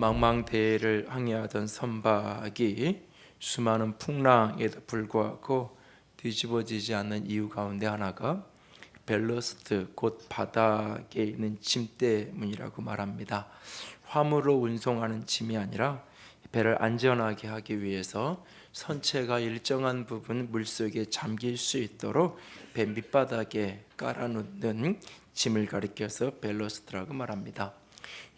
망망대해를 항해하던 선박이 수많은 풍랑에도 불구하고 뒤집어지지 않는 이유 가운데 하나가 벨러스트, 곧 바닥에 있는 짐 때문이라고 말합니다. 화물로 운송하는 짐이 아니라 배를 안전하게 하기 위해서 선체가 일정한 부분 물속에 잠길 수 있도록 배 밑바닥에 깔아놓는 짐을 가리켜서 벨러스트라고 말합니다.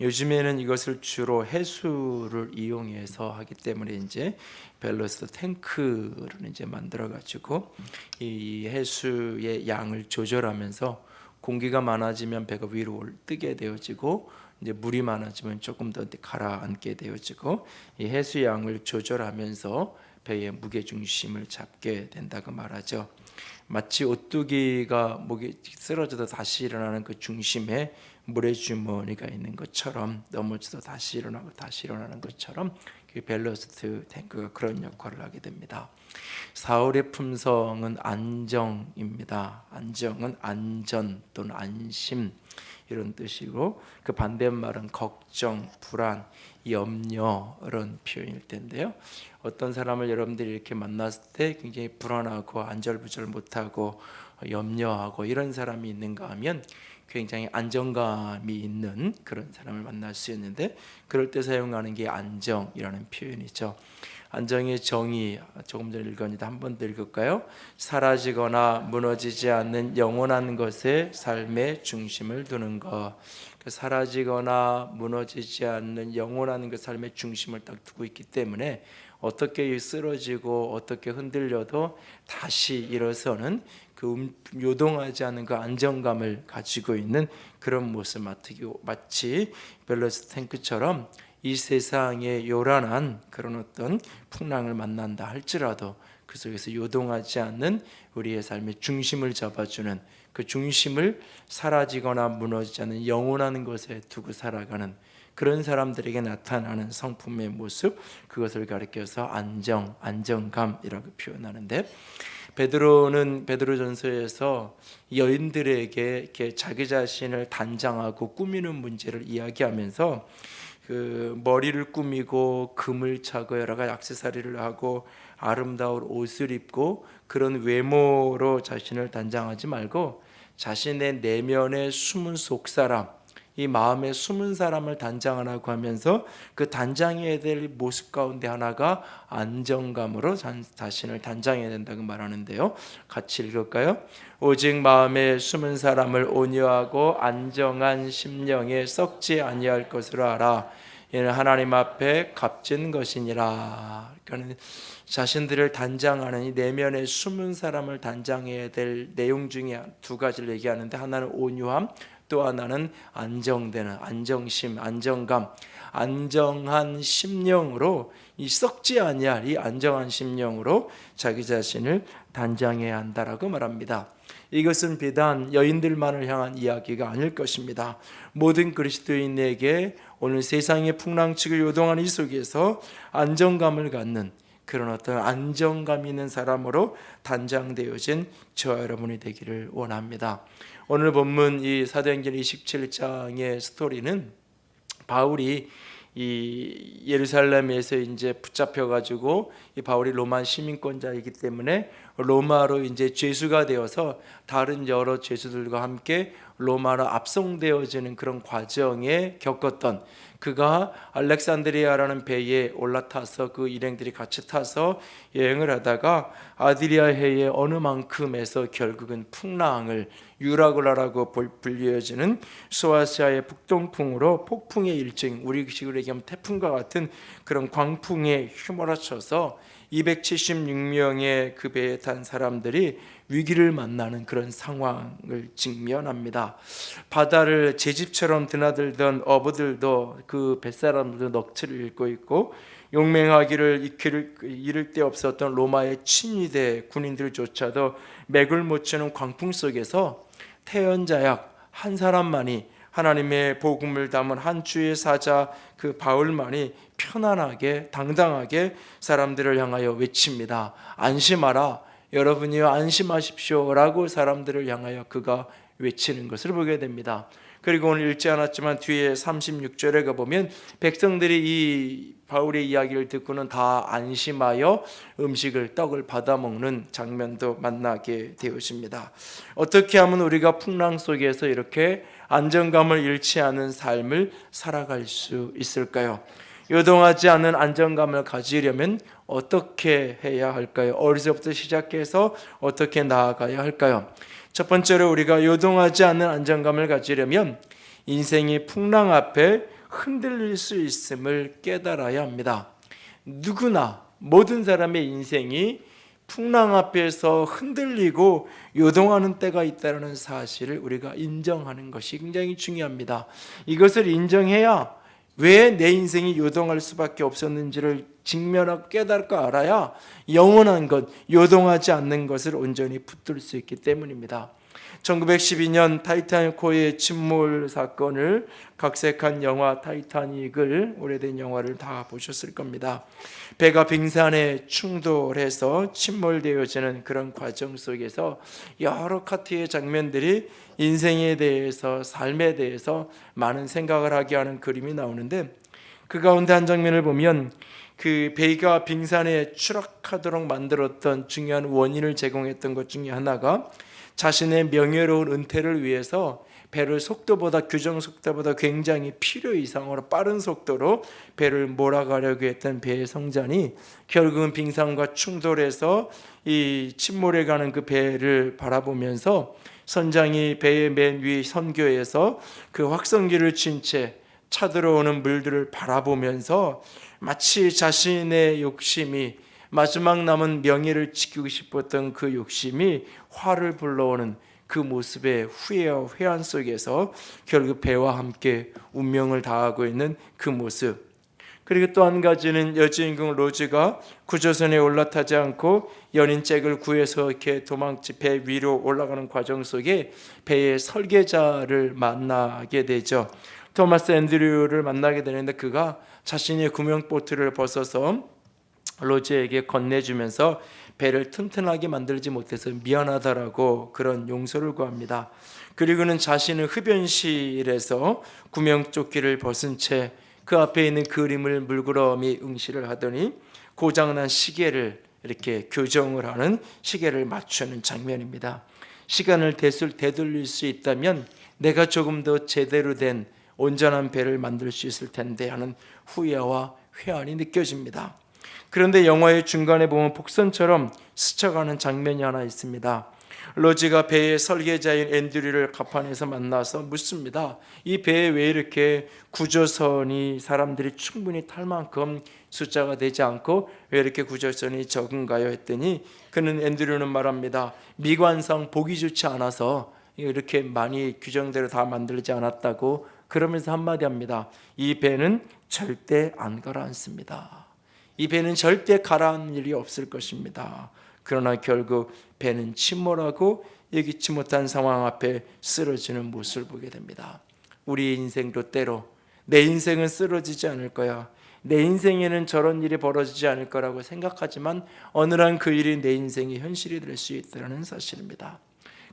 요즘에는 이것을 주로 해수를 이용해서 하기 때문에 이제 벨러스트 탱크를 이제 만들어 가지고 이 해수의 양을 조절하면서 공기가 많아지면 배가 위로 뜨게 되어지고 이제 물이 많아지면 조금 더 가라앉게 되어지고 이 해수 양을 조절하면서 배의 무게 중심을 잡게 된다고 말하죠. 마치 오뚜기가 목이 쓰러져도 다시 일어나는 그 중심에 물의 주머니가 있는 것처럼, 넘어져도 다시 일어나고 다시 일어나는 것처럼 그 벨러스트 탱크가 그런 역할을 하게 됩니다. 사울의 품성은 안정입니다. 안정은 안전 또는 안심 이런 뜻이고, 그 반대말은 걱정, 불안, 염려 이런 표현일 텐데요. 어떤 사람을 여러분들이 이렇게 만났을 때 굉장히 불안하고 안절부절 못하고 염려하고 이런 사람이 있는가 하면 굉장히 안정감이 있는 그런 사람을 만날 수 있는데, 그럴 때 사용하는 게 안정이라는 표현이죠. 안정의 정의 조금 전에 읽었는데 한 번 더 읽을까요? 사라지거나 무너지지 않는 영원한 것에 삶의 중심을 두는 것. 사라지거나 무너지지 않는 영원한 것 삶의 중심을 딱 두고 있기 때문에 어떻게 쓰러지고 어떻게 흔들려도 다시 일어서는 그 요동하지 않은 그 안정감을 가지고 있는 그런 모습, 마치 벨러스트 탱크처럼 이 세상에 요란한 그런 어떤 풍랑을 만난다 할지라도 그 속에서 요동하지 않는 우리의 삶의 중심을 잡아주는, 그 중심을 사라지거나 무너지지 않는 영원한 것에 두고 살아가는 그런 사람들에게 나타나는 성품의 모습, 그것을 가리켜서 안정감이라고 표현하는데, 베드로는 베드로전서에서 여인들에게 이렇게 자기 자신을 단장하고 꾸미는 문제를 이야기하면서 그 머리를 꾸미고 금을 차고 여러 가지 액세서리를 하고 아름다운 옷을 입고 그런 외모로 자신을 단장하지 말고 자신의 내면의 숨은 속사람, 이 마음의 숨은 사람을 단장하라고 하면서 그 단장해야 될 모습 가운데 하나가 안정감으로 자신을 단장해야 된다고 말하는데요. 같이 읽을까요? 오직 마음에 숨은 사람을 온유하고 안정한 심령에 썩지 아니할 것으로 알아. 이는 하나님 앞에 값진 것이니라. 그러니까 자신들을 단장하는 이 내면의 숨은 사람을 단장해야 될 내용 중에 두 가지를 얘기하는데, 하나는 온유함, 또 하나는 안정되는 안정심, 안정감, 안정한 심령으로, 이 썩지 아니할 이 안정한 심령으로 자기 자신을 단장해야 한다라고 말합니다. 이것은 비단 여인들만을 향한 이야기가 아닐 것입니다. 모든 그리스도인에게 오늘 세상의 풍랑치고 요동하는 이 속에서 안정감을 갖는 그런 어떤 안정감 있는 사람으로 단장되어진 저와 여러분이 되기를 원합니다. 오늘 본문 이 사도행전 27장의 스토리는 바울이 이 예루살렘에서 이제 붙잡혀 가지고, 이 바울이 로마 시민권자이기 때문에 로마로 이제 죄수가 되어서 다른 여러 죄수들과 함께 로마로 압송되어지는 그런 과정에 겪었던, 그가 알렉산드리아라는 배에 올라타서 그 일행들이 같이 타서 여행을 하다가 아드리아 해의 어느 만큼에서 결국은 풍랑을, 유라굴라라고 불리어지는 소아시아의 북동풍으로 폭풍의 일정, 우리식으로 얘기하면 태풍과 같은 그런 광풍에 휘몰아쳐서 276명의 그 배에 탄 사람들이 위기를 만나는 그런 상황을 직면합니다. 바다를 제 집처럼 드나들던 어부들도, 그 뱃사람들도 넋을 잃고 있고, 용맹하기를 이를 데 없었던 로마의 친위대 군인들조차도 맥을 못 추는 광풍 속에서 태연자약 한 사람만이, 하나님의 복음을 담은 한 주의 사자 그 바울만이 편안하게 당당하게 사람들을 향하여 외칩니다. 안심하라, 여러분이요 안심하십시오 라고 사람들을 향하여 그가 외치는 것을 보게 됩니다. 그리고 오늘 읽지 않았지만 뒤에 36절에 가보면 백성들이 이 바울의 이야기를 듣고는 다 안심하여 떡을 받아 먹는 장면도 만나게 되었습니다. 어떻게 하면 우리가 풍랑 속에서 이렇게 안정감을 잃지 않은 삶을 살아갈 수 있을까요? 요동하지 않는 안정감을 가지려면 어떻게 해야 할까요? 어디서부터 시작해서 어떻게 나아가야 할까요? 첫 번째로 우리가 요동하지 않는 안정감을 가지려면 인생이 풍랑 앞에 흔들릴 수 있음을 깨달아야 합니다. 누구나 모든 사람의 인생이 풍랑 앞에서 흔들리고 요동하는 때가 있다는 사실을 우리가 인정하는 것이 굉장히 중요합니다. 이것을 인정해야 왜 내 인생이 요동할 수밖에 없었는지를 직면하고 깨닫고 알아야 영원한 것, 요동하지 않는 것을 온전히 붙들 수 있기 때문입니다. 1912년 타이타닉호의 침몰 사건을 각색한 영화 타이타닉을, 오래된 영화를 다 보셨을 겁니다. 배가 빙산에 충돌해서 침몰되어지는 그런 과정 속에서 여러 카트의 장면들이 인생에 대해서, 삶에 대해서 많은 생각을 하게 하는 그림이 나오는데, 그 가운데 한 장면을 보면 그 배가 빙산에 추락하도록 만들었던 중요한 원인을 제공했던 것 중에 하나가 자신의 명예로운 은퇴를 위해서 배를 규정 속도보다 굉장히 필요 이상으로 빠른 속도로 배를 몰아가려고 했던 배의 성전이 결국은 빙산과 충돌해서 이 침몰해 가는 그 배를 바라보면서 선장이 배의 맨 위 선교에서 그 확성기를 친 채 차들어오는 물들을 바라보면서 마치 자신의 욕심이, 마지막 남은 명예를 지키고 싶었던 그 욕심이 화를 불러오는 그 모습의 후회와 회한 속에서 결국 배와 함께 운명을 다하고 있는 그 모습. 그리고 또 한 가지는 여주인공 로즈가 구조선에 올라타지 않고 연인 잭을 구해서 이렇게 배 위로 올라가는 과정 속에 배의 설계자를 만나게 되죠. 토마스 앤드류를 만나게 되는데 그가 자신의 구명보트를 벗어서 로즈에게 건네주면서 배를 튼튼하게 만들지 못해서 미안하다라고 그런 용서를 구합니다. 그리고는 자신은 흡연실에서 구명조끼를 벗은 채 그 앞에 있는 그림을 물끄러미 응시를 하더니 고장난 시계를 이렇게 교정을 하는, 시계를 맞추는 장면입니다. 시간을 되돌릴 수 있다면 내가 조금 더 제대로 된 온전한 배를 만들 수 있을 텐데 하는 후회와 회한이 느껴집니다. 그런데 영화의 중간에 보면 복선처럼 스쳐가는 장면이 하나 있습니다. 로즈가 배의 설계자인 앤드류를 갑판에서 만나서 묻습니다. 이 배에 왜 이렇게 구조선이 사람들이 충분히 탈 만큼 숫자가 되지 않고 왜 이렇게 구조선이 적은가요? 했더니 그는, 앤드류는 말합니다. 미관상 보기 좋지 않아서 이렇게 많이 규정대로 다 만들지 않았다고. 그러면서 한마디 합니다. 이 배는 절대 안 가라앉습니다. 이 배는 절대 가라앉는 일이 없을 것입니다. 그러나 결국 배는 침몰하고 예기치 못한 상황 앞에 쓰러지는 모습을 보게 됩니다. 우리 인생도 때로 내 인생은 쓰러지지 않을 거야, 내 인생에는 저런 일이 벌어지지 않을 거라고 생각하지만 어느 날 그 일이 내 인생의 현실이 될 수 있다는 사실입니다.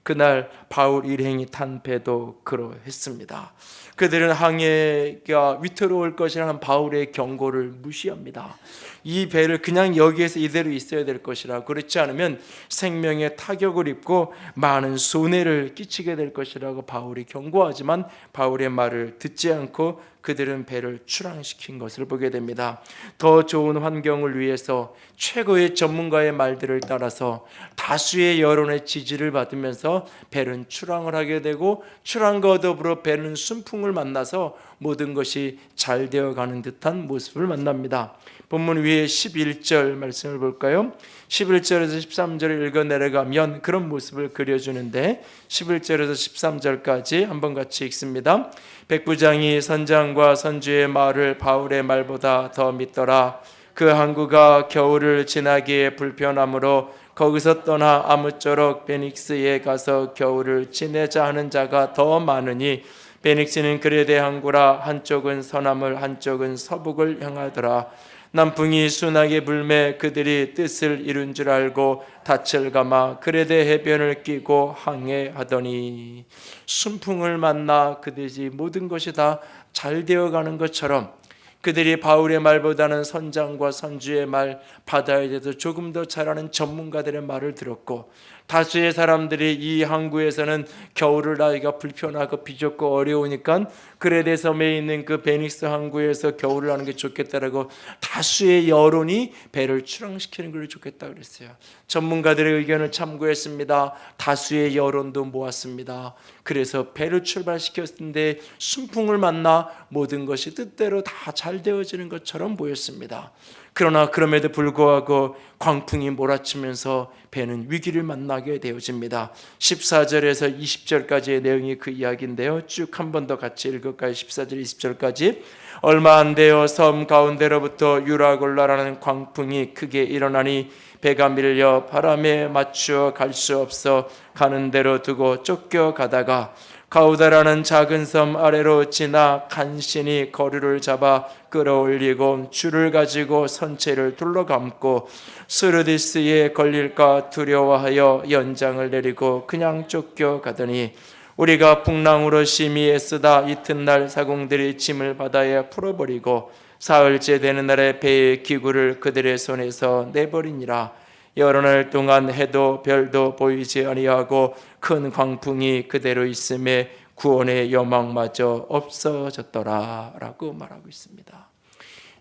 그날 바울 일행이 탄 배도 그러했습니다. 그들은 항해가 위태로울 것이라는 바울의 경고를 무시합니다. 이 배를 그냥 여기에서 이대로 있어야 될 것이라, 그렇지 않으면 생명에 타격을 입고 많은 손해를 끼치게 될 것이라고 바울이 경고하지만 바울의 말을 듣지 않고 그들은 배를 출항시킨 것을 보게 됩니다. 더 좋은 환경을 위해서 최고의 전문가의 말들을 따라서 다수의 여론의 지지를 받으면서 배는 출항을 하게 되고, 출항과 더불어 배는 순풍을 만나서 모든 것이 잘 되어가는 듯한 모습을 만납니다. 본문 위에 11절 말씀을 볼까요? 11절에서 13절을 읽어 내려가면 그런 모습을 그려주는데, 11절에서 13절까지 한번 같이 읽습니다. 백부장이 선장과 선주의 말을 바울의 말보다 더 믿더라. 그 항구가 겨울을 지나기에 불편하므로 거기서 떠나 아무쪼록 베닉스에 가서 겨울을 지내자 하는 자가 더 많으니, 베닉스는 그레데 항구라. 한쪽은 서남을 한쪽은 서북을 향하더라. 남풍이 순하게 불매 그들이 뜻을 이룬 줄 알고 닻을 감아 그레데 해변을 끼고 항해하더니 순풍을 만나 그들이 모든 것이 다 잘 되어가는 것처럼 그들이 바울의 말보다는 선장과 선주의 말, 바다에 대해서 조금 더 잘 아는 전문가들의 말을 들었고, 다수의 사람들이 이 항구에서는 겨울을 나기가 불편하고 비좁고 어려우니까 그레데 섬에 있는 그 베닉스 항구에서 겨울을 하는 게 좋겠다라고 다수의 여론이 배를 출항시키는 걸 좋겠다 그랬어요. 전문가들의 의견을 참고했습니다. 다수의 여론도 모았습니다. 그래서 배를 출발시켰는데 순풍을 만나 모든 것이 뜻대로 다 잘 되어지는 것처럼 보였습니다. 그러나 그럼에도 불구하고 광풍이 몰아치면서 배는 위기를 만나게 되어집니다. 14절에서 20절까지의 내용이 그 이야기인데요. 쭉 한 번 더 같이 읽을까요? 14절 20절까지. 얼마 안 되어 섬 가운데로부터 유라굴라라는 광풍이 크게 일어나니 배가 밀려 바람에 맞추어 갈 수 없어 가는 대로 두고 쫓겨가다가 가우다라는 작은 섬 아래로 지나 간신히 거리를 잡아 끌어올리고 줄을 가지고 선체를 둘러감고 스르디스에 걸릴까 두려워하여 연장을 내리고 그냥 쫓겨가더니 우리가 풍랑으로 심히 애쓰다 이튿날 사공들이 짐을 바다에 풀어버리고 사흘째 되는 날에 배의 기구를 그들의 손에서 내버리니라. 여러 날 동안 해도 별도 보이지 아니하고 큰 광풍이 그대로 있음에 구원의 여망마저 없어졌더라 라고 말하고 있습니다.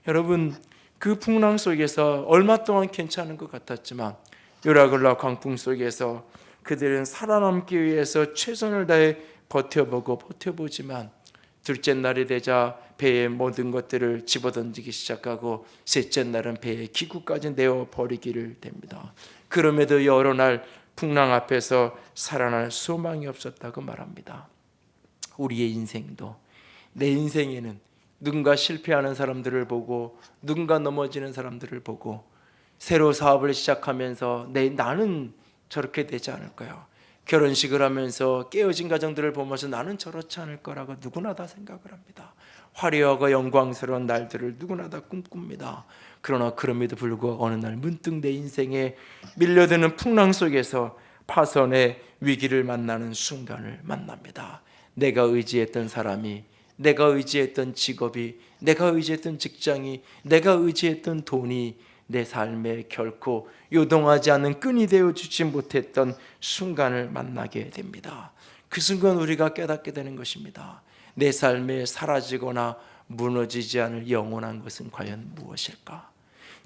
여러분, 그 풍랑 속에서 얼마 동안 괜찮은 것 같았지만 유라굴라 광풍 속에서 그들은 살아남기 위해서 최선을 다해 버텨보지만 둘째 날이 되자 배의 모든 것들을 집어던지기 시작하고 셋째 날은 배의 기구까지 내어버리기를 됩니다. 그럼에도 여러 날 풍랑 앞에서 살아날 소망이 없었다고 말합니다. 우리의 인생도, 내 인생에는 누군가 실패하는 사람들을 보고 누군가 넘어지는 사람들을 보고 새로 사업을 시작하면서 나는 저렇게 되지 않을까요? 결혼식을 하면서 깨어진 가정들을 보면서 나는 저렇지 않을 거라고 누구나 다 생각을 합니다. 화려하고 영광스러운 날들을 누구나 다 꿈꿉니다. 그러나 그럼에도 불구하고 어느 날 문득 내 인생에 밀려드는 풍랑 속에서 파선의 위기를 만나는 순간을 만납니다. 내가 의지했던 사람이, 내가 의지했던 직업이, 내가 의지했던 직장이, 내가 의지했던 돈이 내 삶에 결코 요동하지 않는 끈이 되어주지 못했던 순간을 만나게 됩니다. 그 순간 우리가 깨닫게 되는 것입니다. 내 삶에 사라지거나 무너지지 않을 영원한 것은 과연 무엇일까?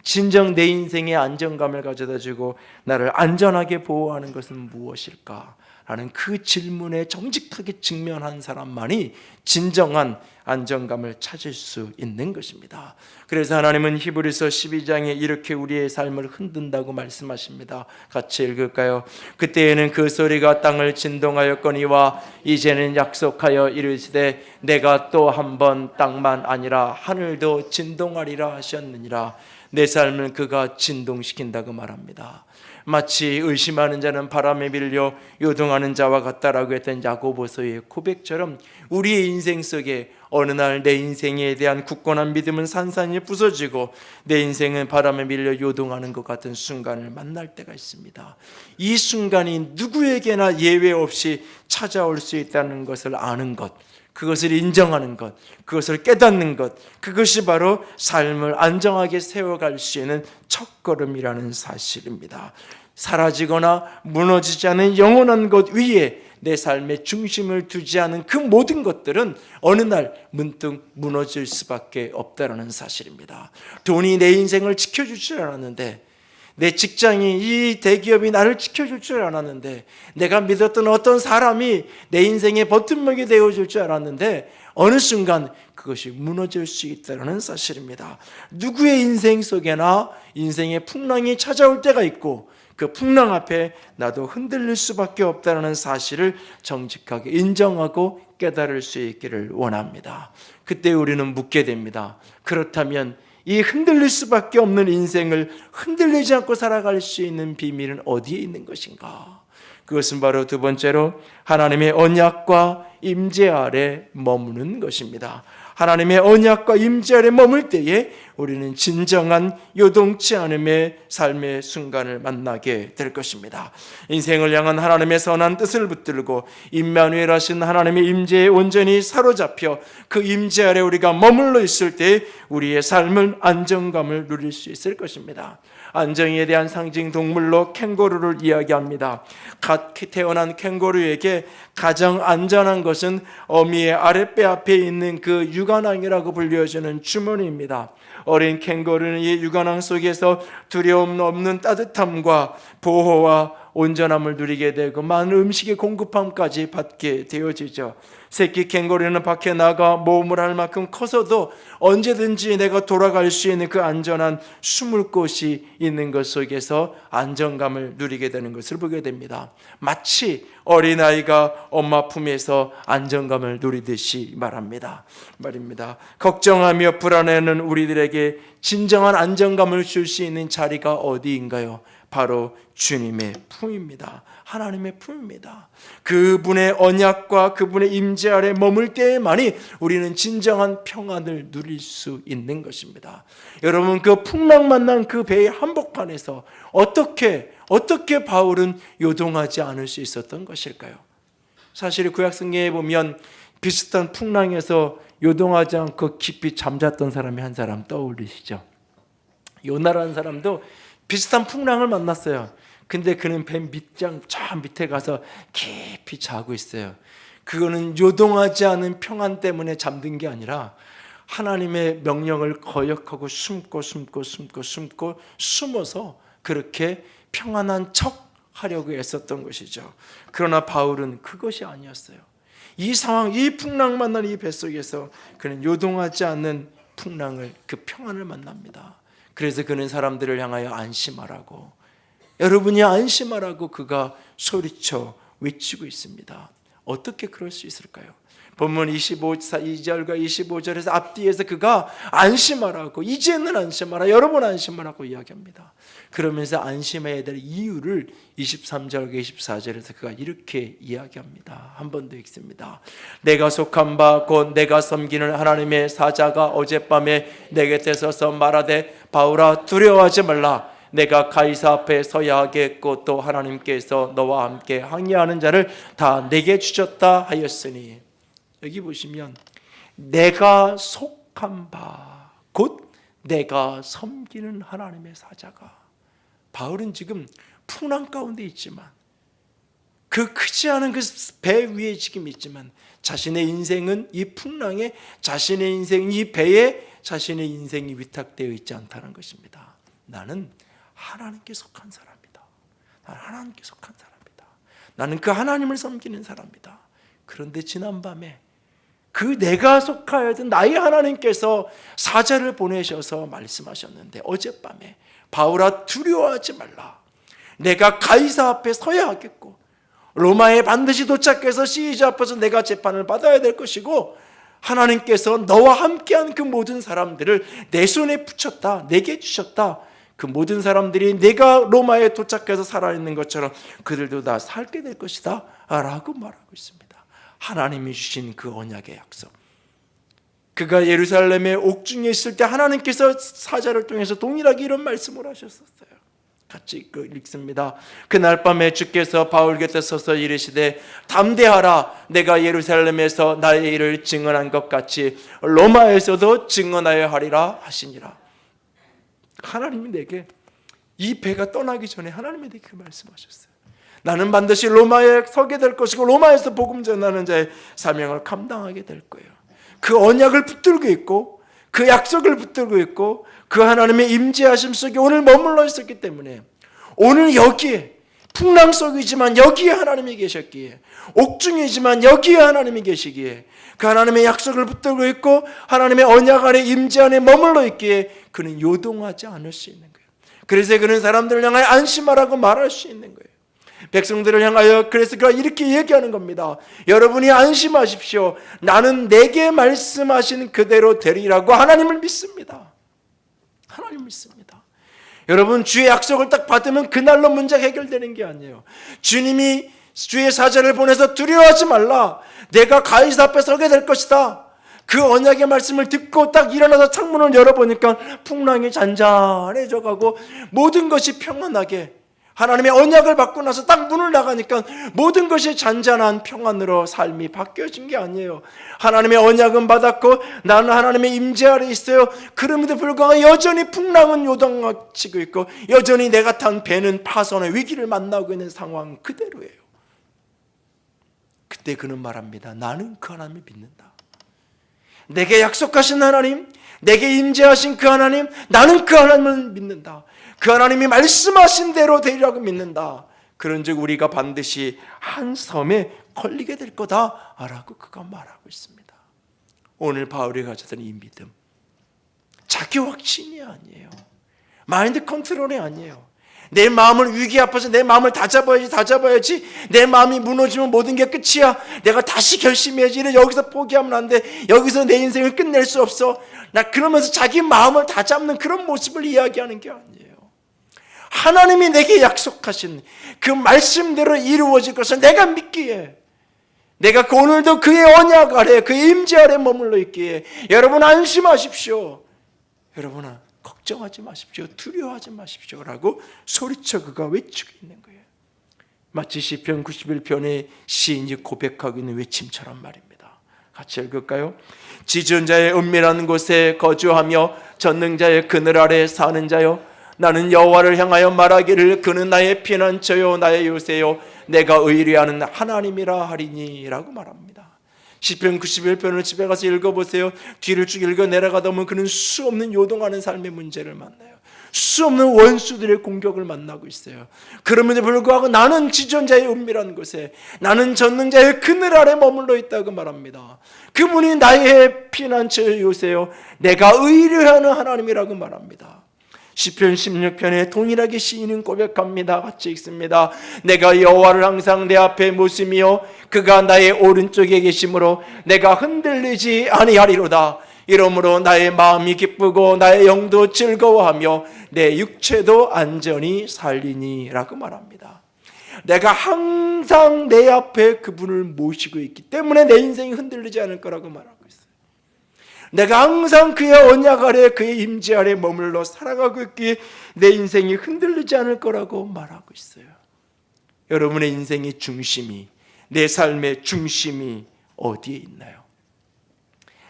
진정 내 인생에 안정감을 가져다주고 나를 안전하게 보호하는 것은 무엇일까? 라는 그 질문에 정직하게 직면한 사람만이 진정한 안정감을 찾을 수 있는 것입니다. 그래서 하나님은 히브리서 12장에 이렇게 우리의 삶을 흔든다고 말씀하십니다. 같이 읽을까요? 그때에는 그 소리가 땅을 진동하였거니와 이제는 약속하여 이르시되 내가 또 한 번 땅만 아니라 하늘도 진동하리라 하셨느니라. 내 삶을 그가 진동시킨다고 말합니다. 마치 의심하는 자는 바람에 밀려 요동하는 자와 같다라고 했던 야고보서의 고백처럼 우리의 인생 속에 어느 날 내 인생에 대한 굳건한 믿음은 산산이 부서지고 내 인생은 바람에 밀려 요동하는 것 같은 순간을 만날 때가 있습니다. 이 순간이 누구에게나 예외 없이 찾아올 수 있다는 것을 아는 것, 그것을 인정하는 것, 그것을 깨닫는 것, 그것이 바로 삶을 안정하게 세워갈 수 있는 첫걸음이라는 사실입니다. 사라지거나 무너지지 않은 영원한 것 위에 내 삶의 중심을 두지 않은 그 모든 것들은 어느 날 문득 무너질 수밖에 없다는 사실입니다. 돈이 내 인생을 지켜줄 줄 알았는데, 내 직장이, 이 대기업이 나를 지켜줄 줄 알았는데, 내가 믿었던 어떤 사람이 내 인생의 버팀목이 되어줄 줄 알았는데 어느 순간 그것이 무너질 수 있다는 사실입니다. 누구의 인생 속에나 인생의 풍랑이 찾아올 때가 있고 그 풍랑 앞에 나도 흔들릴 수밖에 없다는 사실을 정직하게 인정하고 깨달을 수 있기를 원합니다. 그때 우리는 묻게 됩니다. 그렇다면 이 흔들릴 수밖에 없는 인생을 흔들리지 않고 살아갈 수 있는 비밀은 어디에 있는 것인가? 그것은 바로 두 번째로 하나님의 언약과 임재 아래 머무는 것입니다. 하나님의 언약과 임재 아래 머물 때에 우리는 진정한 요동치 않음의 삶의 순간을 만나게 될 것입니다. 인생을 향한 하나님의 선한 뜻을 붙들고 임마누엘 하신 하나님의 임재에 온전히 사로잡혀 그 임재 아래 우리가 머물러 있을 때 우리의 삶은 안정감을 누릴 수 있을 것입니다. 안정에 대한 상징 동물로 캥거루를 이야기합니다. 갓 태어난 캥거루에게 가장 안전한 것은 어미의 아랫배 앞에 있는 그 유관왕이라고 불려지는 주머니입니다. 어린 캥거루는 이 유관왕 속에서 두려움 없는 따뜻함과 보호와 온전함을 누리게 되고 많은 음식의 공급함까지 받게 되어지죠. 새끼 캥거루는 밖에 나가 모험을 할 만큼 커서도 언제든지 내가 돌아갈 수 있는 그 안전한 숨을 곳이 있는 것 속에서 안정감을 누리게 되는 것을 보게 됩니다. 마치 어린아이가 엄마 품에서 안정감을 누리듯이 말입니다. 걱정하며 불안해하는 우리들에게 진정한 안정감을 줄 수 있는 자리가 어디인가요? 바로 주님의 품입니다. 하나님의 품입니다. 그분의 언약과 그분의 임재 아래 머물 때에만이 우리는 진정한 평안을 누릴 수 있는 것입니다. 여러분, 그 풍랑 만난 그 배의 한복판에서 어떻게 바울은 요동하지 않을 수 있었던 것일까요? 사실 구약성경에 보면 비슷한 풍랑에서 요동하지 않고 깊이 잠잤던 사람이 한 사람 떠올리시죠? 요나라는 사람도 비슷한 풍랑을 만났어요. 근데 그는 배 밑장 저 밑에 가서 깊이 자고 있어요. 그거는 요동하지 않은 평안 때문에 잠든 게 아니라 하나님의 명령을 거역하고 숨어서 그렇게 평안한 척 하려고 애썼던 것이죠. 그러나 바울은 그것이 아니었어요. 이 상황, 이 풍랑 만난 이 뱃속에서 그는 요동하지 않는 풍랑을, 그 평안을 만납니다. 그래서 그는 사람들을 향하여 안심하라고, 여러분이 안심하라고 그가 소리쳐 외치고 있습니다. 어떻게 그럴 수 있을까요? 본문 2절과 25절에서 앞뒤에서 그가 안심하라고, 이제는 안심하라, 여러분 안심하라고 이야기합니다. 그러면서 안심해야 될 이유를 23절과 24절에서 그가 이렇게 이야기합니다. 한 번 더 읽습니다. 내가 속한 바 곧 내가 섬기는 하나님의 사자가 어젯밤에 내 곁에 서서 말하되 바울아 두려워하지 말라, 내가 가이사 앞에 서야 하겠고 또 하나님께서 너와 함께 항의하는 자를 다 내게 주셨다 하였으니, 여기 보시면 내가 속한 바 곧 내가 섬기는 하나님의 사자가, 바울은 지금 풍랑 가운데 있지만, 그 크지 않은 그 배 위에 지금 있지만 자신의 인생은 이 풍랑에, 자신의 인생, 이 배에 자신의 인생이 위탁되어 있지 않다는 것입니다. 나는 하나님께 속한 사람이다. 나는 하나님께 속한 사람이다. 나는 그 하나님을 섬기는 사람이다. 그런데 지난밤에 그 내가 속하여든 나의 하나님께서 사자를 보내셔서 말씀하셨는데, 어젯밤에 바울아 두려워하지 말라, 내가 가이사 앞에 서야 하겠고 로마에 반드시 도착해서 시리자 앞에서 내가 재판을 받아야 될 것이고 하나님께서 너와 함께한 그 모든 사람들을 내 손에 붙였다, 내게 주셨다. 그 모든 사람들이 내가 로마에 도착해서 살아있는 것처럼 그들도 다 살게 될 것이다 라고 말하고 있습니다. 하나님이 주신 그 언약의 약속, 그가 예루살렘의 옥중에 있을 때 하나님께서 사자를 통해서 동일하게 이런 말씀을 하셨었어요. 같이 읽습니다. 그날 밤에 주께서 바울 곁에 서서 이르시되 담대하라, 내가 예루살렘에서 나의 일을 증언한 것 같이 로마에서도 증언하여 하리라 하시니라. 하나님이 내게, 이 배가 떠나기 전에 하나님이 내게 그 말씀하셨어요. 나는 반드시 로마에 서게 될 것이고 로마에서 복음 전하는 자의 사명을 감당하게 될 거예요. 그 언약을 붙들고 있고 그 약속을 붙들고 있고 그 하나님의 임재하심 속에 오늘 머물러 있었기 때문에, 오늘 여기에 풍랑 속이지만 여기에 하나님이 계셨기에, 옥중이지만 여기에 하나님이 계시기에, 그 하나님의 약속을 붙들고 있고 하나님의 언약 안에 임재 안에 머물러 있기에 그는 요동하지 않을 수 있는 거예요. 그래서 그는 사람들을 향하여 안심하라고 말할 수 있는 거예요. 백성들을 향하여 그래서 그가 이렇게 얘기하는 겁니다. 여러분이 안심하십시오. 나는 내게 말씀하신 그대로 되리라고 하나님을 믿습니다. 하나님 믿습니다. 여러분, 주의 약속을 딱 받으면 그날로 문제 해결되는 게 아니에요. 주님이 주의 사자를 보내서 두려워하지 말라. 내가 가이사 앞에 서게 될 것이다. 그 언약의 말씀을 듣고 딱 일어나서 창문을 열어보니까 풍랑이 잔잔해져 가고 모든 것이 평안하게, 하나님의 언약을 받고 나서 딱 문을 나가니까 모든 것이 잔잔한 평안으로 삶이 바뀌어진 게 아니에요. 하나님의 언약은 받았고 나는 하나님의 임재 아래 있어요. 그럼에도 불구하고 여전히 풍랑은 요동치고 있고 여전히 내가 탄 배는 파손의 위기를 만나고 있는 상황 그대로예요. 그때 그는 말합니다. 나는 그 하나님을 믿는다. 내게 약속하신 하나님, 내게 임재하신 그 하나님, 나는 그 하나님을 믿는다. 그 하나님이 말씀하신 대로 되리라고 믿는다. 그런즉 우리가 반드시 한 섬에 걸리게 될 거다라고 그가 말하고 있습니다. 오늘 바울이 가졌던 이 믿음, 자기 확신이 아니에요. 마인드 컨트롤이 아니에요. 내 마음을 위기 앞에서 내 마음을 다잡아야지. 내 마음이 무너지면 모든 게 끝이야. 내가 다시 결심해야지. 여기서 포기하면 안 돼. 여기서 내 인생을 끝낼 수 없어. 나 그러면서 자기 마음을 다잡는 그런 모습을 이야기하는 게 아니에요. 하나님이 내게 약속하신 그 말씀대로 이루어질 것을 내가 믿기에, 내가 오늘도 그의 언약 아래, 그의 임재 아래 머물러 있기에 여러분 안심하십시오. 여러분아 걱정하지 마십시오. 두려워하지 마십시오 라고 소리쳐 그가 외치고 있는 거예요. 마치 시편 91편의 시인이 고백하고 있는 외침처럼 말입니다. 같이 읽을까요? 지존 자의 은밀한 곳에 거주하며 전능자의 그늘 아래 사는 자여, 나는 여호와를 향하여 말하기를 그는 나의 피난처요 나의 요새요 내가 의뢰하는 하나님이라 하리니 라고 말합니다. 시편 91편을 집에 가서 읽어보세요. 뒤를 쭉 읽어 내려가다 보면 그는 수없는 요동하는 삶의 문제를 만나요. 수없는 원수들의 공격을 만나고 있어요. 그럼에도 불구하고 나는 지존자의 은밀한 곳에, 나는 전능자의 그늘 아래 머물러 있다고 말합니다. 그분이 나의 피난처 요새요 내가 의뢰하는 하나님이라고 말합니다. 시편 16편에 동일하게 시인은 고백합니다. 같이 읽습니다. 내가 여호와를 항상 내 앞에 모시며 그가 나의 오른쪽에 계심으로 내가 흔들리지 아니하리로다. 이러므로 나의 마음이 기쁘고 나의 영도 즐거워하며 내 육체도 안전히 살리니 라고 말합니다. 내가 항상 내 앞에 그분을 모시고 있기 때문에 내 인생이 흔들리지 않을 거라고 말하고 있어요. 내가 항상 그의 언약 아래, 그의 임재 아래 머물러 살아가고 있기에 내 인생이 흔들리지 않을 거라고 말하고 있어요. 여러분의 인생의 중심이, 내 삶의 중심이 어디에 있나요?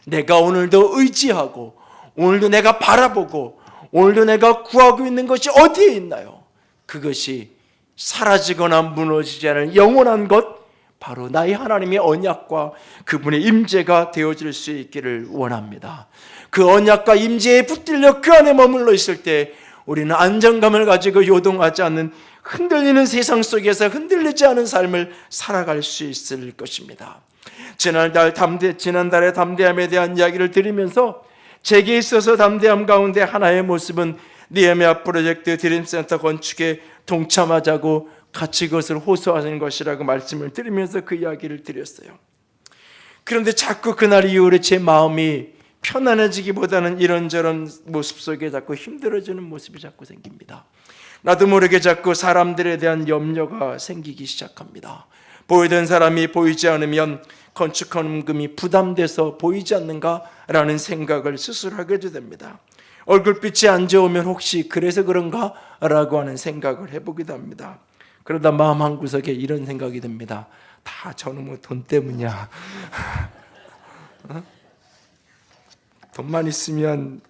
내가 오늘도 의지하고 오늘도 내가 바라보고 오늘도 내가 구하고 있는 것이 어디에 있나요? 그것이 사라지거나 무너지지 않을 영원한 것, 바로 나의 하나님의 언약과 그분의 임재가 되어질 수 있기를 원합니다. 그 언약과 임재에 붙들려 그 안에 머물러 있을 때 우리는 안정감을 가지고 요동하지 않는, 흔들리는 세상 속에서 흔들리지 않은 삶을 살아갈 수 있을 것입니다. 지난달에 담대함에 대한 이야기를 드리면서 제게 있어서 담대함 가운데 하나의 모습은 느헤미야 프로젝트 드림센터 건축에 동참하자고 같이 그것을 호소하는 것이라고 말씀을 드리면서 그 이야기를 드렸어요. 그런데 자꾸 그날 이후로 제 마음이 편안해지기보다는 이런저런 모습 속에 자꾸 힘들어지는 모습이 자꾸 생깁니다. 나도 모르게 자꾸 사람들에 대한 염려가 생기기 시작합니다. 보이던 사람이 보이지 않으면 건축 헌금이 부담돼서 보이지 않는가라는 생각을 스스로 하게 됩니다. 얼굴빛이 안 좋으면 혹시 그래서 그런가? 라고 하는 생각을 해보기도 합니다. 그러다 마음 한구석에 이런 생각이 듭니다. 다 저놈의 돈 때문이야. 돈만 있으면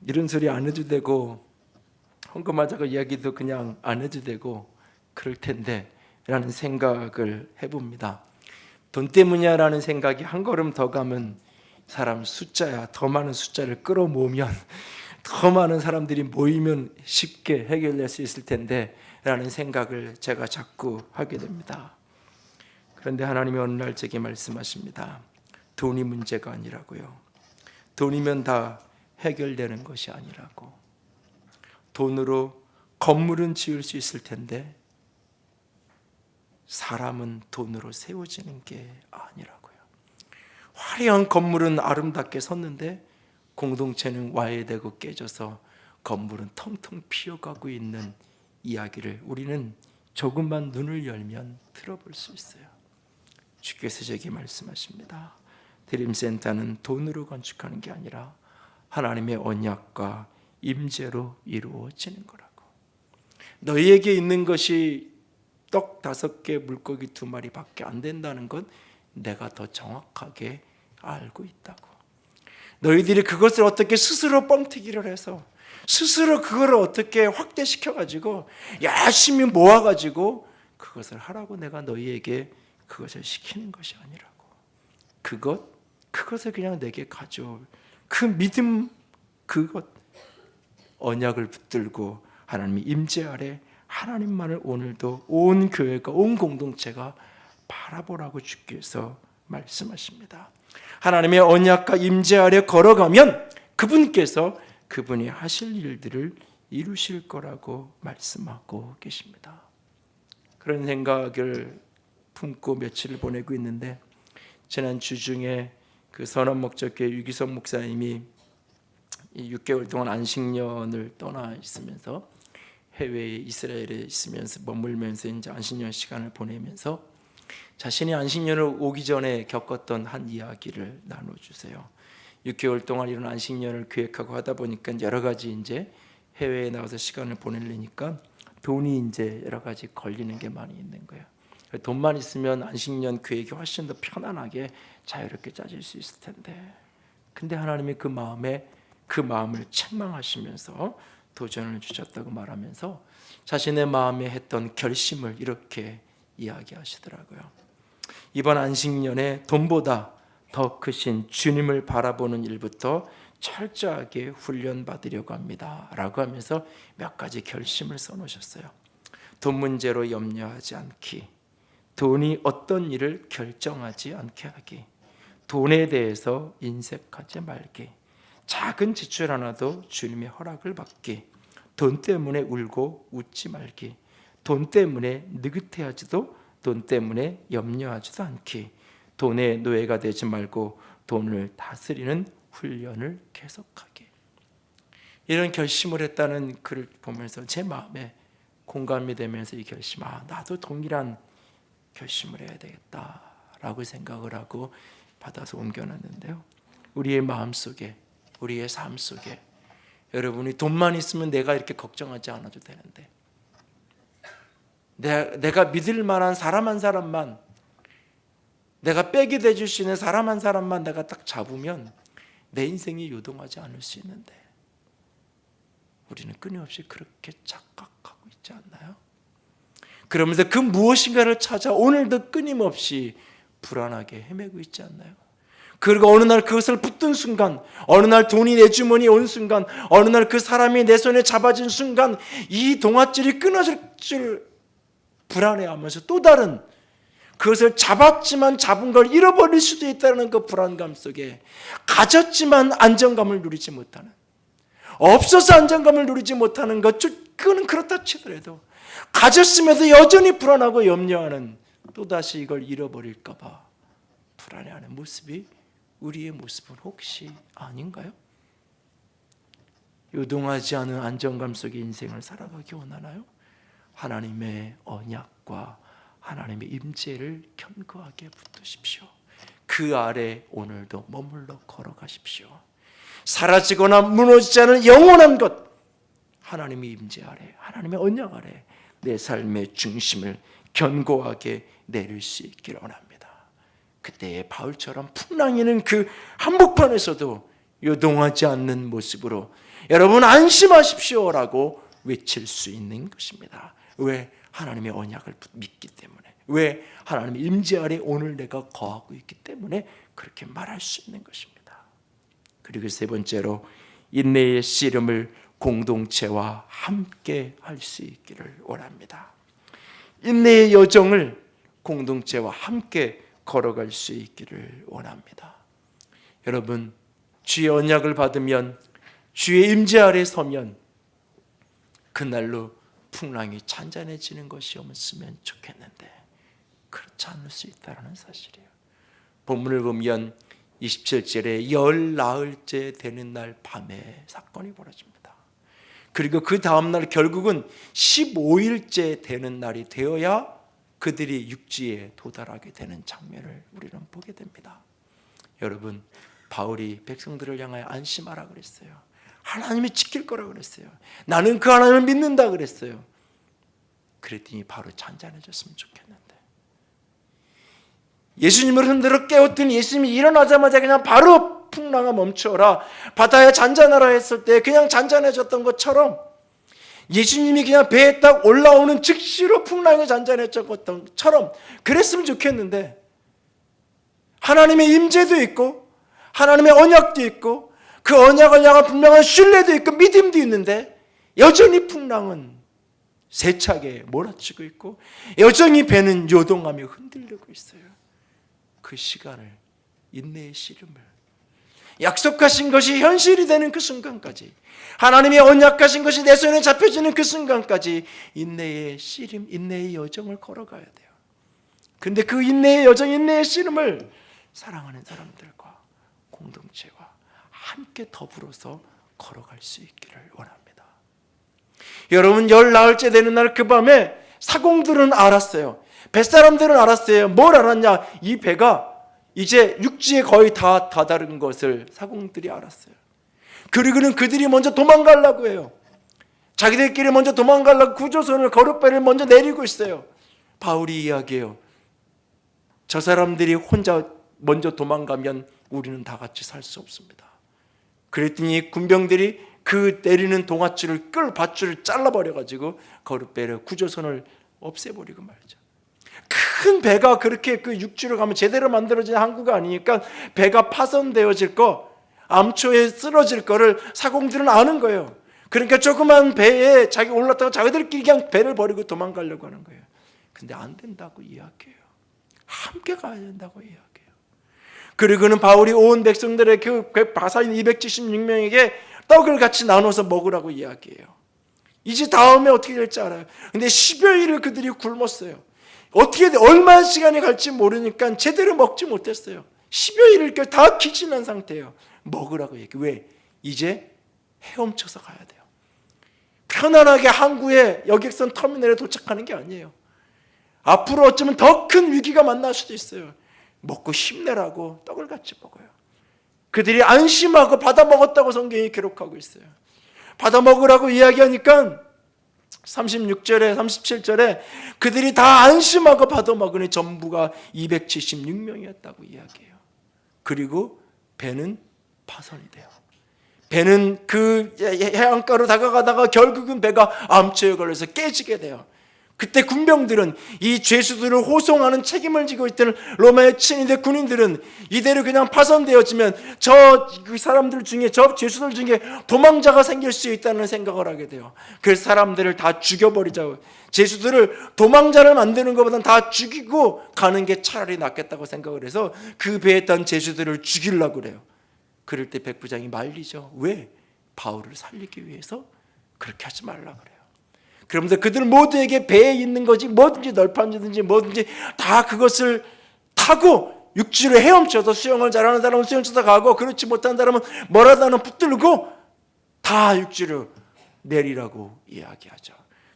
이런 소리 안 해도 되고 헌금하자고 이야기도 그냥 안 해도 되고 그럴 텐데 라는 생각을 해봅니다. 돈 때문이야 라는 생각이 한 걸음 더 가면 사람 숫자야. 더 많은 숫자를 끌어모으면 더 많은 사람들이 모이면 쉽게 해결될 수 있을 텐데 라는 생각을 제가 자꾸 하게 됩니다. 그런데 하나님이 어느 날 제게 말씀하십니다. 돈이 문제가 아니라고요. 돈이면 다 해결되는 것이 아니라고. 돈으로 건물은 지을 수 있을 텐데 사람은 돈으로 세워지는 게 아니라고요. 화려한 건물은 아름답게 섰는데 공동체는 와해되고 깨져서 건물은 텅텅 피어가고 있는 이야기를 우리는 조금만 눈을 열면 들어볼 수 있어요. 주께서 저에게 말씀하십니다. 드림센터는 돈으로 건축하는 게 아니라 하나님의 언약과 임재로 이루어지는 거라고. 너희에게 있는 것이 떡 5개, 물고기 2마리밖에 안 된다는 건 내가 더 정확하게 알고 있다고. 너희들이 그것을 어떻게 스스로 뻥튀기를 해서 스스로 그거를 어떻게 확대시켜 가지고 열심히 모아 가지고 그것을 하라고 내가 너희에게 그것을 시키는 것이 아니라고. 그것을 그냥 내게 가져올 그 믿음, 그것 언약을 붙들고 하나님의 임재 아래 하나님만을 오늘도 온 교회가, 온 공동체가 바라보라고 주께서 말씀하십니다. 하나님의 언약과 임재 아래 걸어가면 그분께서 그분이 하실 일들을 이루실 거라고 말씀하고 계십니다. 그런 생각을 품고 며칠을 보내고 있는데, 지난 주 중에 그 선언목적교회 유기성 목사님이 6개월 동안 안식년을 떠나 있으면서 해외에 이스라엘에 있으면서 머물면서 이제 안식년 시간을 보내면서 자신이 안식년을 오기 전에 겪었던 한 이야기를 나눠주세요. 6개월 동안 이런 안식년을 계획하고 하다 보니까 여러 가지 이제 해외에 나가서 시간을 보내려니까 돈이 이제 여러 가지 걸리는 게 많이 있는 거예요. 돈만 있으면 안식년 계획이 훨씬 더 편안하게 자유롭게 짜질 수 있을 텐데, 근데 하나님이 그 마음을 책망하시면서 도전을 주셨다고 말하면서 자신의 마음에 했던 결심을 이렇게 이야기하시더라고요. 이번 안식년에 돈보다 더 크신 주님을 바라보는 일부터 철저하게 훈련받으려고 합니다 라고 하면서 몇 가지 결심을 써놓으셨어요. 돈 문제로 염려하지 않기, 돈이 어떤 일을 결정하지 않게 하기, 돈에 대해서 인색하지 말기, 작은 지출 하나도 주님의 허락을 받기, 돈 때문에 울고 웃지 말기, 돈 때문에 느긋해하지도 돈 때문에 염려하지도 않기, 돈의 노예가 되지 말고 돈을 다스리는 훈련을 계속하기. 이런 결심을 했다는 글을 보면서 제 마음에 공감이 되면서 이 결심, 나도 동일한 결심을 해야 되겠다라고 생각을 하고 받아서 옮겨놨는데요. 우리의 마음속에, 우리의 삶 속에 여러분이 돈만 있으면 내가 이렇게 걱정하지 않아도 되는데, 내가 믿을 만한 사람 한 사람만, 내가 백이 돼줄 수 있는 사람 한 사람만 내가 딱 잡으면 내 인생이 요동하지 않을 수 있는데, 우리는 끊임없이 그렇게 착각하고 있지 않나요? 그러면서 그 무엇인가를 찾아 오늘도 끊임없이 불안하게 헤매고 있지 않나요? 그리고 어느 날 그것을 붙든 순간, 어느 날 돈이 내 주머니에 온 순간, 어느 날 그 사람이 내 손에 잡아진 순간 이 동아줄이 끊어질 줄 불안해하면서 또 다른, 그것을 잡았지만 잡은 걸 잃어버릴 수도 있다는 그 불안감 속에 가졌지만 안정감을 누리지 못하는, 없어서 안정감을 누리지 못하는 것, 그거는 그렇다 치더라도 가졌음에도 여전히 불안하고 염려하는, 또다시 이걸 잃어버릴까 봐 불안해하는 모습이 우리의 모습은 혹시 아닌가요? 요동하지 않은 안정감 속의 인생을 살아가기 원하나요? 하나님의 언약과 하나님의 임재를 견고하게 붙드십시오. 그 아래 오늘도 머물러 걸어가십시오. 사라지거나 무너지지 않은 영원한 것, 하나님의 임재 아래, 하나님의 언약 아래 내 삶의 중심을 견고하게 내릴 수 있기를 원합니다. 그때의 바울처럼 풍랑이는 그 한복판에서도 요동하지 않는 모습으로 여러분 안심하십시오라고 외칠 수 있는 것입니다. 왜? 하나님의 언약을 믿기 때문에. 왜? 하나님의 임재 아래 오늘 내가 거하고 있기 때문에 그렇게 말할 수 있는 것입니다. 그리고 세 번째로, 인내의 씨름을 공동체와 함께 할 수 있기를 원합니다. 인내의 여정을 공동체와 함께 걸어갈 수 있기를 원합니다. 여러분, 주의 언약을 받으면, 주의 임재 아래 서면 그날로 풍랑이 잔잔해지는 것이 없으면 좋겠는데 그렇지 않을 수 있다는 사실이에요. 본문을 보면 27절에 열 나흘째 되는 날 밤에 사건이 벌어집니다. 그리고 그 다음날 결국은 15일째 되는 날이 되어야 그들이 육지에 도달하게 되는 장면을 우리는 보게 됩니다. 여러분, 바울이 백성들을 향하여 안심하라 그랬어요. 하나님이 지킬 거라 그랬어요. 나는 그 하나님을 믿는다 그랬어요. 그랬더니 바로 잔잔해졌으면 좋겠는데, 예수님을 흔들어 깨웠더니 예수님이 일어나자마자 그냥 바로 풍랑아 멈춰라, 바다에 잔잔하라 했을 때 그냥 잔잔해졌던 것처럼, 예수님이 그냥 배에 딱 올라오는 즉시로 풍랑이 잔잔해졌던 것처럼 그랬으면 좋겠는데, 하나님의 임재도 있고 하나님의 언약도 있고 그 언약을 향한 분명한 신뢰도 있고 믿음도 있는데 여전히 풍랑은 세차게 몰아치고 있고 여전히 배는 요동하며 흔들리고 있어요. 그 시간을, 인내의 씨름을, 약속하신 것이 현실이 되는 그 순간까지, 하나님의 언약하신 것이 내 손에 잡혀지는 그 순간까지 인내의 씨름, 인내의 여정을 걸어가야 돼요. 근데 그 인내의 여정, 인내의 씨름을 사랑하는 사람들과 공동체와 함께 더불어서 걸어갈 수 있기를 원합니다. 여러분, 열 나흘째 되는 날 그 밤에 사공들은 알았어요. 뱃사람들은 알았어요. 뭘 알았냐? 이 배가 이제 육지에 거의 다 다다른 것을 사공들이 알았어요. 그리고는 그들이 먼저 도망가려고 해요. 자기들끼리 먼저 도망가려고 구조선을, 거룻배를 먼저 내리고 있어요. 바울이 이야기해요. 저 사람들이 혼자 먼저 도망가면 우리는 다 같이 살 수 없습니다. 그랬더니 군병들이 그 내리는 동아줄을 밧줄을 잘라버려가지고 거룻배를, 구조선을 없애버리고 말이죠. 큰 배가 그렇게 그 육지로 가면 제대로 만들어진 항구가 아니니까 배가 파손되어질 거, 암초에 쓰러질 거를 사공들은 아는 거예요. 그러니까 조그만 배에 자기 올랐다가 자기들끼리 그냥 배를 버리고 도망가려고 하는 거예요. 근데 안 된다고 이야기해요. 함께 가야 된다고 이야기해요. 그리고는 바울이 온 백성들의 그 바사인 276명에게 떡을 같이 나눠서 먹으라고 이야기해요. 이제 다음에 어떻게 될지 알아요. 근데 10여일을 그들이 굶었어요. 어떻게 얼마나 시간이 갈지 모르니까 제대로 먹지 못했어요. 10여일을 다 기진한 상태예요. 먹으라고 얘기해요. 왜? 이제 헤엄쳐서 가야 돼요. 편안하게 항구에 여객선 터미널에 도착하는 게 아니에요. 앞으로 어쩌면 더 큰 위기가 만날 수도 있어요. 먹고 힘내라고 떡을 같이 먹어요. 그들이 안심하고 받아 먹었다고 성경이 기록하고 있어요. 받아 먹으라고 이야기하니까 36절에 37절에 그들이 다 안심하고 받아 먹으니 전부가 276명이었다고 이야기해요. 그리고 배는 파손이 돼요. 배는 그 해안가로 다가가다가 결국은 배가 암초에 걸려서 깨지게 돼요. 그때 군병들은, 이 죄수들을 호송하는 책임을 지고 있던 로마의 친위대 군인들은 이대로 그냥 파손되어지면 그 사람들 중에, 저 죄수들 중에 도망자가 생길 수 있다는 생각을 하게 돼요. 그 사람들을 다 죽여버리자고, 죄수들을 도망자를 만드는 것보다는 다 죽이고 가는 게 차라리 낫겠다고 생각을 해서 그 배에 탄 죄수들을 죽이려고 그래요. 그럴 때 백부장이 말리죠. 왜? 바울을 살리기 위해서 그렇게 하지 말라고 그래요. 그러면서 그들 모두에게 배에 있는 것이 뭐든지 널판지든지 뭐든지 다 그것을 타고 육지로 헤엄쳐서, 수영을 잘하는 사람은 수영쳐서 가고 그렇지 못한 사람은 뭐라도 하나 붙들고 다 육지로 내리라고 이야기하죠.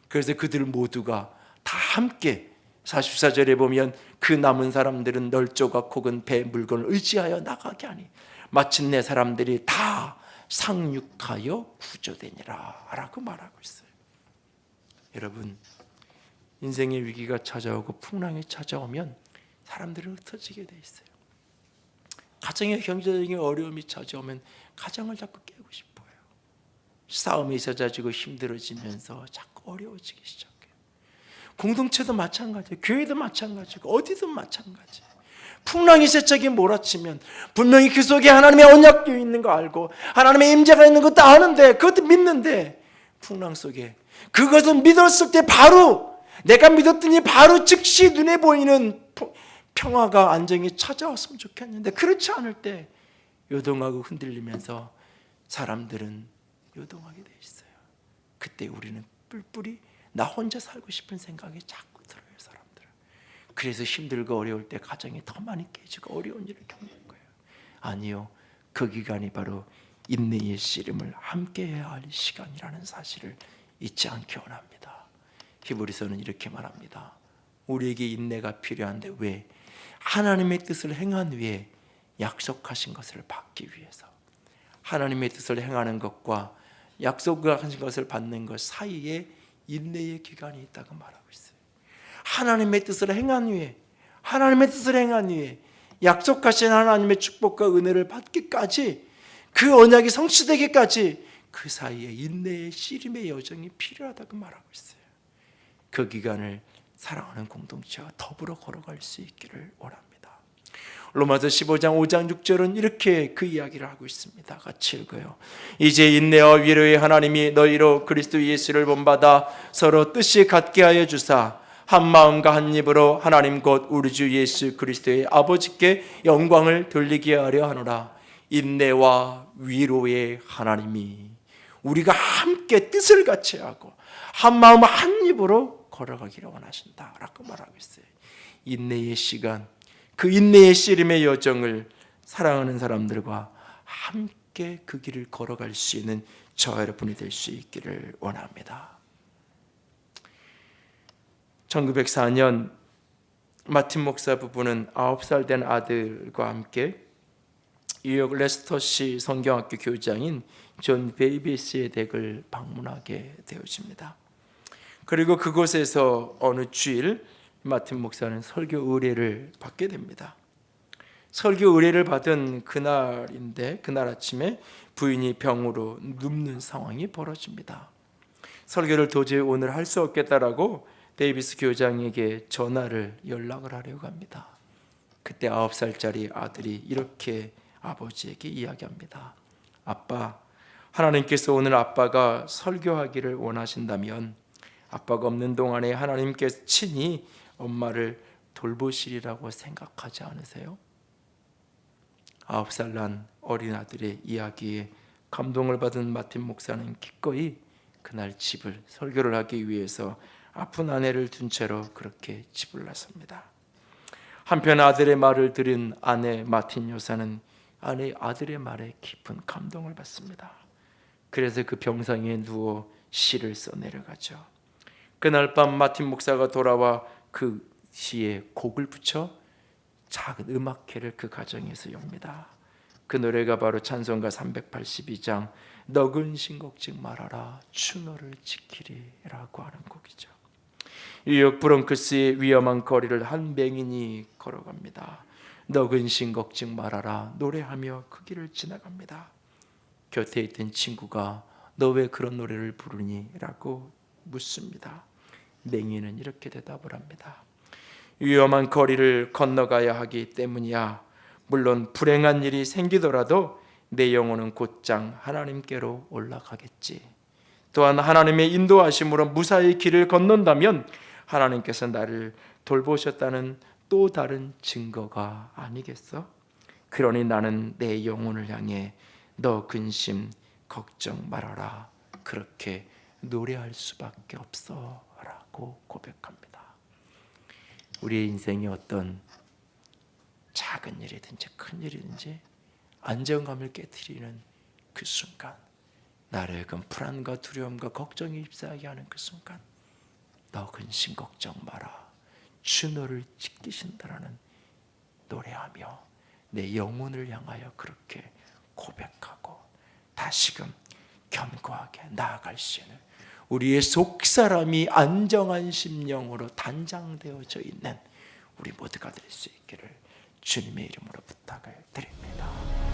그래서 그들 모두가 다 함께 44절에 보면 그 남은 사람들은 널조각 혹은 배 물건을 의지하여 나가게 하니 마침내 사람들이 다 상륙하여 구조되니라 라고 말하고 있어요. 여러분, 인생의 위기가 찾아오고 풍랑이 찾아오면 사람들은 흩어지게 돼 있어요. 가정의 경제적인 어려움이 찾아오면 가정을 자꾸 깨고 싶어요. 싸움이 있어가지고 힘들어지면서 자꾸 어려워지기 시작해요. 공동체도 마찬가지예요. 교회도 마찬가지고 어디든 마찬가지예요. 풍랑이 세차게 몰아치면 분명히 그 속에 하나님의 언약도 있는 거 알고 하나님의 임재가 있는 것도 아는데, 그것도 믿는데, 풍랑 속에 그것은 믿었을 때 바로, 내가 믿었더니 바로 즉시 눈에 보이는 평화가, 안정이 찾아왔으면 좋겠는데 그렇지 않을 때 요동하고 흔들리면서 사람들은 요동하게 돼 있어요. 그때 우리는 뿔뿔이 나 혼자 살고 싶은 생각이 자꾸 들어요, 사람들은. 그래서 힘들고 어려울 때 가정이 더 많이 깨지고 어려운 일을 겪는 거예요. 아니요, 그 기간이 바로 인내의 씨름을 함께해야 할 시간이라는 사실을 잊지 않기 원합니다. 히브리서는 이렇게 말합니다. 우리에게 인내가 필요한데 왜? 하나님의 뜻을 행한 후에 약속하신 것을 받기 위해서. 하나님의 뜻을 행하는 것과 약속하신 것을 받는 것 사이에 인내의 기간이 있다고 말하고 있어요. 하나님의 뜻을 행한 후에, 하나님의 뜻을 행한 후에 약속하신 하나님의 축복과 은혜를 받기까지, 그 언약이 성취되기까지 그 사이에 인내의 씨름의 여정이 필요하다고 말하고 있어요. 그 기간을 사랑하는 공동체와 더불어 걸어갈 수 있기를 원합니다. 로마서 15장 5장 6절은 이렇게 그 이야기를 하고 있습니다. 같이 읽어요. 이제 인내와 위로의 하나님이 너희로 그리스도 예수를 본받아 서로 뜻이 같게 하여 주사 한 마음과 한 입으로 하나님 곧 우리 주 예수 그리스도의 아버지께 영광을 돌리게 하려 하노라. 인내와 위로의 하나님이 우리가 함께 뜻을 같이 하고 한 마음 한 입으로 걸어가기를 원하신다라고 말하고 있어요. 인내의 시간, 그 인내의 씨름의 여정을 사랑하는 사람들과 함께 그 길을 걸어갈 수 있는 저와 여러분이 될 수 있기를 원합니다. 1904년 마틴 목사 부부는 9살 된 아들과 함께 뉴욕 레스터시 성경학교 교장인 존 베이비스의 댁을 방문하게 되어집니다. 그리고 그곳에서 어느 주일 마틴 목사는 설교 의뢰를 받게 됩니다. 설교 의뢰를 받은 그날인데 그날 아침에 부인이 병으로 눕는 상황이 벌어집니다. 설교를 도저히 오늘 할 수 없겠다라고 데이비스 교장에게 연락을 하려고 합니다. 그때 9살짜리 아들이 이렇게 아버지에게 이야기합니다. 아빠, 하나님께서 오늘 아빠가 설교하기를 원하신다면 아빠가 없는 동안에 하나님께서 친히 엄마를 돌보시리라고 생각하지 않으세요? 9살 난 어린 아들의 이야기에 감동을 받은 마틴 목사는 기꺼이 그날 설교를 하기 위해서 아픈 아내를 둔 채로 그렇게 집을 나섭니다. 한편 아들의 말을 들은 아내 마틴 여사는 아들의 말에 깊은 감동을 받습니다. 그래서 그 병상에 누워 시를 써내려가죠. 그날 밤 마틴 목사가 돌아와 그 시에 곡을 붙여 작은 음악회를 그 가정에서 엽니다. 그 노래가 바로 찬송가 382장 너근 신곡직 말하라 주 너를 지키리라고 하는 곡이죠. 뉴욕 브롱크스의 위험한 거리를 한 맹인이 걸어갑니다. 너근 신곡직 말하라 노래하며 그 길을 지나갑니다. 곁에 있던 친구가 너 왜 그런 노래를 부르니? 라고 묻습니다. 맹인은 이렇게 대답을 합니다. 위험한 거리를 건너가야 하기 때문이야. 물론 불행한 일이 생기더라도 내 영혼은 곧장 하나님께로 올라가겠지. 또한 하나님의 인도하심으로 무사히 길을 건넌다면 하나님께서 나를 돌보셨다는 또 다른 증거가 아니겠어? 그러니 나는 내 영혼을 향해 너 근심 걱정 말아라 그렇게 노래할 수밖에 없어 라고 고백합니다. 우리의 인생에 어떤 작은 일이든지 큰 일이든지 안정감을 깨트리는 그 순간, 나를 그 불안과 두려움과 걱정이 휩싸게 하는 그 순간, 너 근심 걱정 마라 주 너를 지키신다라는 노래하며 내 영혼을 향하여 그렇게 고백하고 다시금 견고하게 나아갈 수 있는 우리의 속사람이 안정한 심령으로 단장되어져 있는 우리 모두가 될 수 있기를 주님의 이름으로 부탁을 드립니다.